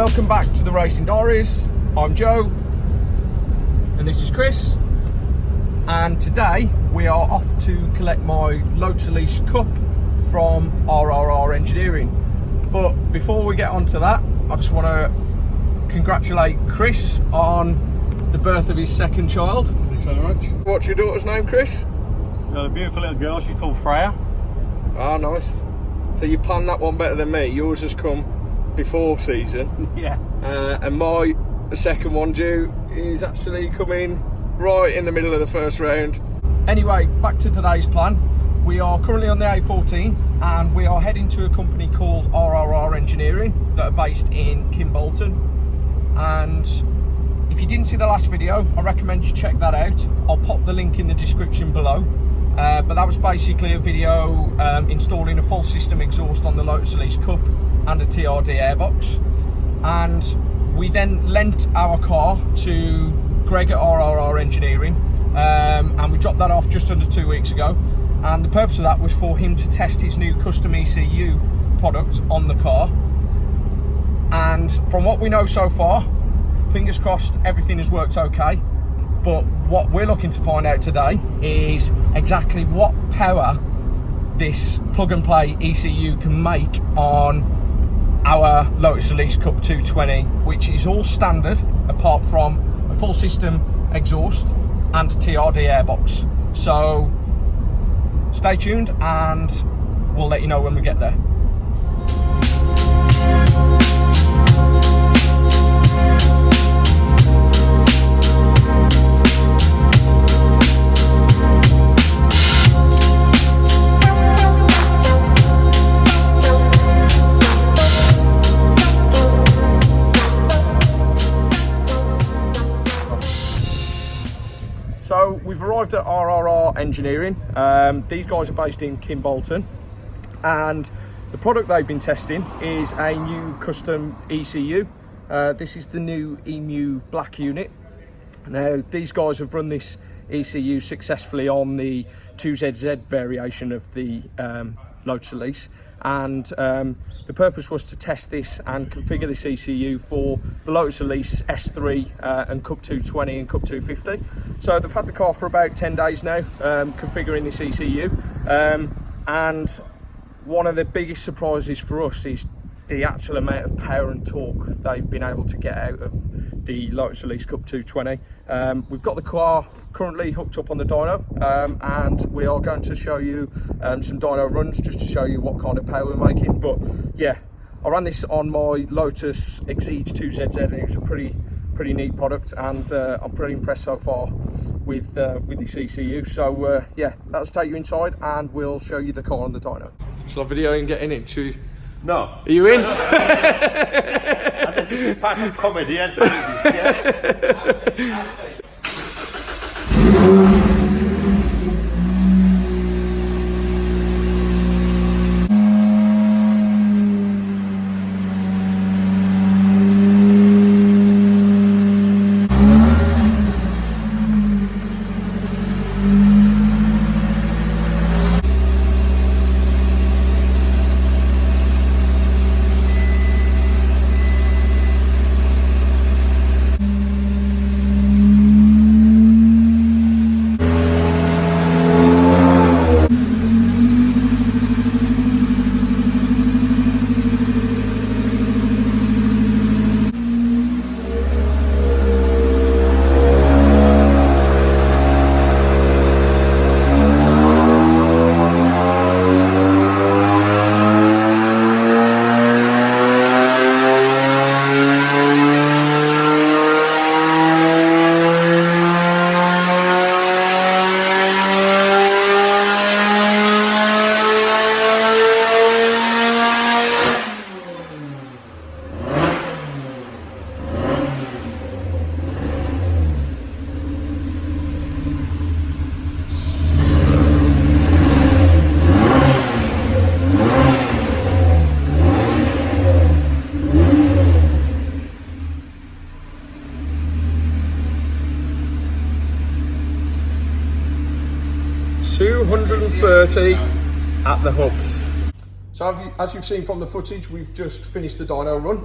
Welcome back to the Racing Diaries. I'm Joe and this is Chris, and today we are off to collect my Lotus Elise Cup from RRR Engineering. But before we get on to that, I just want to congratulate Chris on the birth of his second child. Thanks very much. What's your daughter's name, Chris? We've got a beautiful little girl, she's called Freya. Ah, nice. So you planned that one better than me. Yours has come before season. Yeah. And my second one due is actually coming right in the middle of the first round. Anyway, back to today's plan. We are currently on the A14 and we are heading to a company called RRR Engineering that are based in Kimbolton. And if you didn't see the last video, I recommend you check that out. I'll pop the link in the description below. But that was basically a video installing a full system exhaust on the Lotus Elise Cup and a TRD airbox. And we then lent our car to Greg at RRR Engineering, and we dropped that off just under 2 weeks ago. And the purpose of that was for him to test his new custom ECU product on the car. And from what we know so far, fingers crossed everything has worked okay. But what we're looking to find out today is exactly what power this plug and play ECU can make on our Lotus Elise Cup 220, which is all standard apart from a full system exhaust and a TRD airbox. So stay tuned and we'll let you know when we get there. So we've arrived at RRR Engineering. These guys are based in Kimbolton, and the product they've been testing is a new custom ECU. This is the new EMU Black unit. Now these guys have run this ECU successfully on the 2ZZ variation of the Lotus Elise, and the purpose was to test this and configure this ECU for the Lotus Elise S3 and Cup 220 and Cup 250. So they've had the car for about 10 days now, configuring this ECU, and one of the biggest surprises for us is the actual amount of power and torque they've been able to get out of the Lotus Elise Cup 220. We've got the car currently hooked up on the dyno, and we are going to show you some dyno runs just to show you what kind of power we're making. But yeah, I ran this on my Lotus Exige 2ZZ and it was a pretty neat product, and I'm pretty impressed so far with this ECU. So yeah, let's take you inside and we'll show you the car on the dyno. Shall I video and getting in? Should we? No. Are you in? This is part of comedy and yeah? $230 at the hubs. So as you've seen from the footage, we've just finished the dyno run.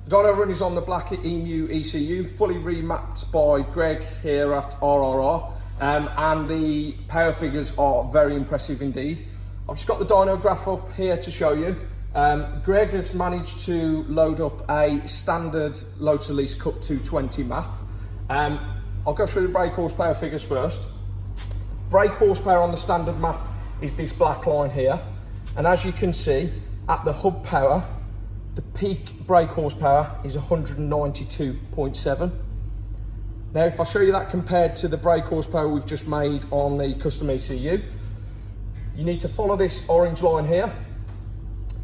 Dyno run is on the black EMU ECU, fully remapped by Greg here at RRR, and the power figures are very impressive indeed. I've just got the dyno graph up here to show you. Greg has managed to load up a standard Lotus Elise Cup 220 map. I'll go through the brake horsepower figures first. Brake horsepower on the standard map is this black line here, and as you can see at the hub power, the peak brake horsepower is 192.7. Now if I show you that compared to the brake horsepower we've just made on the custom ECU, you need to follow this orange line here,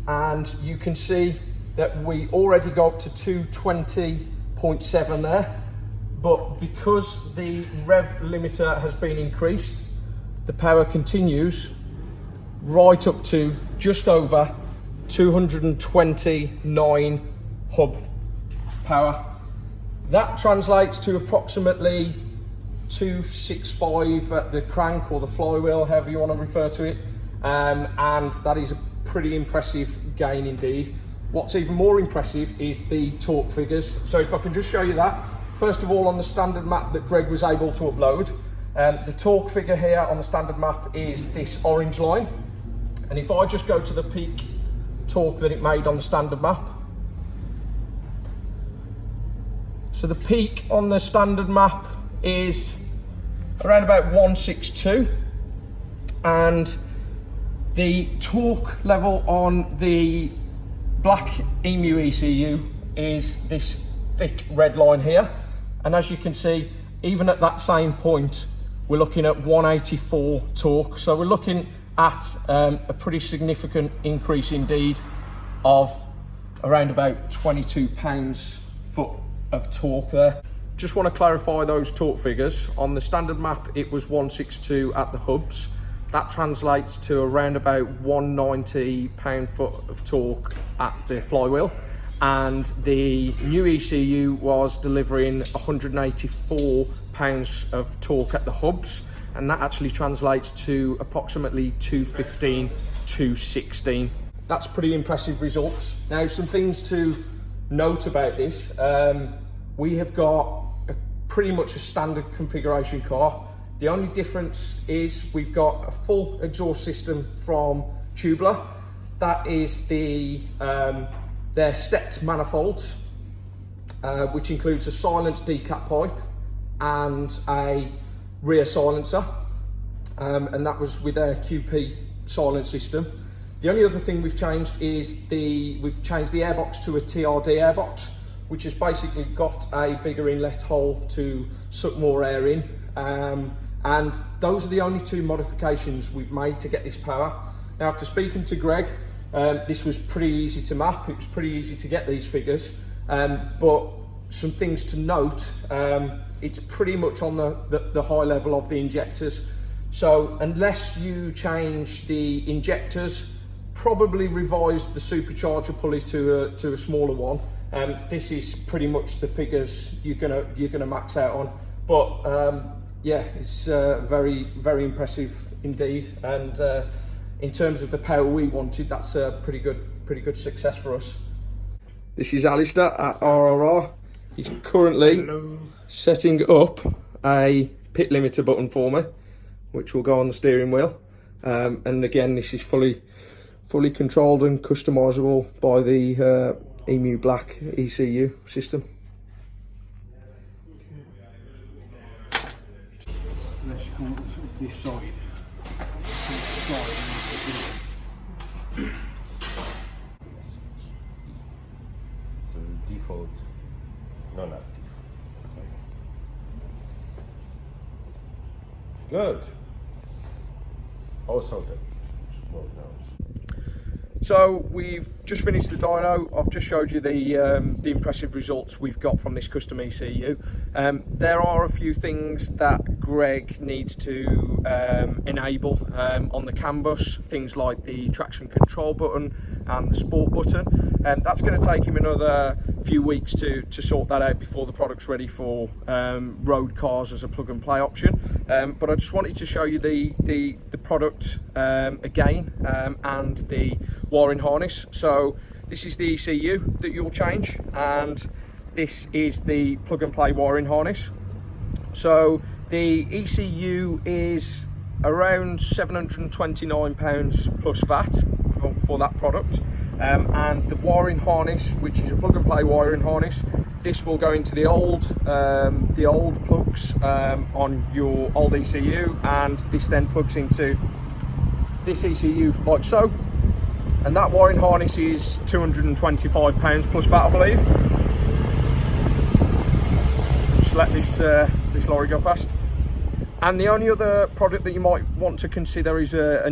and you can see that we already got to 220.7 there, but because the rev limiter has been increased, the power continues right up to just over 229 hub power. That translates to approximately 265 at the crank or the flywheel, however you want to refer to it, and that is a pretty impressive gain indeed. What's even more impressive is the torque figures. So if I can just show you that, first of all on the standard map that Greg was able to upload, the torque figure here on the standard map is this orange line, and if I just go to the peak torque that it made on the standard map, so the peak on the standard map is around about 162, and the torque level on the black EMU ECU is this thick red line here, and as you can see, even at that same point we're looking at 184 torque, so we're looking at a pretty significant increase indeed of around about 22 pounds-foot of torque there. Just want to clarify those torque figures. On the standard map it was 162 at the hubs. That translates to around about 190 pound-foot of torque at the flywheel, and the new ECU was delivering 184 pounds of torque at the hubs, and that actually translates to approximately 215, 216. That's pretty impressive results. Now, some things to note about this. We have got pretty much a standard configuration car. The only difference is we've got a full exhaust system from Tubular. That is their stepped manifolds, which includes a silence decap pipe and a rear silencer, and that was with a QP silence system. The only other thing we've changed is we've changed the airbox to a TRD airbox, which has basically got a bigger inlet hole to suck more air in, and those are the only two modifications we've made to get this power. Now, after speaking to Greg, this was pretty easy to map. It was pretty easy to get these figures, but some things to note. It's pretty much on the high level of the injectors. So unless you change the injectors, probably revise the supercharger pulley to a smaller one, this is pretty much the figures you're gonna max out on. But yeah, it's very, very impressive indeed. And in terms of the power we wanted, that's a pretty good success for us. This is Alistair at RRR. He's currently setting up a pit limiter button for me, which will go on the steering wheel. And again, this is fully controlled and customizable by the EMU Black ECU system. Let's come this side. So default non-active. Good. Also good. Well, no. So we've just finished the dyno. I've just showed you the impressive results we've got from this custom ECU. There are a few things that Greg needs to enable on the CAN bus, things like the traction control button and the sport button. That's going to take him another few weeks to sort that out before the product's ready for road cars as a plug and play option. But I just wanted to show you the product again, and the wiring harness. So this is the ECU that you'll change, and this is the plug and play wiring harness. So the ECU is around £729 plus VAT for that product, and the wiring harness, which is a plug and play wiring harness, this will go into the old plugs on your old ECU, and this then plugs into this ECU like so, and that wiring harness is £225 plus VAT, I believe. Just let this lorry go past. And the only other product that you might want to consider is a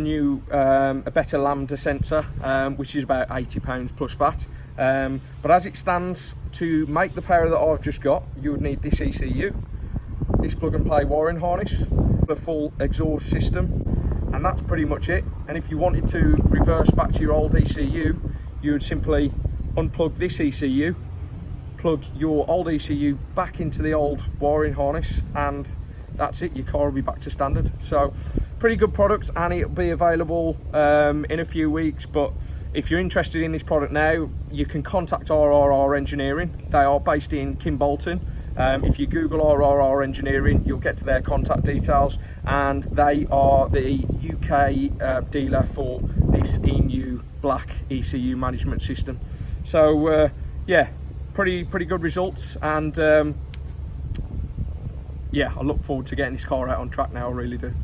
better lambda sensor, which is about £80 plus VAT. But as it stands, to make the power that I've just got, you would need this ECU, this plug and play wiring harness, the full exhaust system, and that's pretty much it. And if you wanted to reverse back to your old ECU, you would simply unplug this ECU, plug your old ECU back into the old wiring harness, and that's it, your car will be back to standard. So pretty good product, and it'll be available in a few weeks. But if you're interested in this product now, you can contact RRR Engineering. They are based in Kimbolton. If you Google RRR Engineering, you'll get to their contact details, and they are the UK dealer for this ENU Black ECU management system. So yeah, pretty good results, and yeah, I look forward to getting this car out on track now, I really do.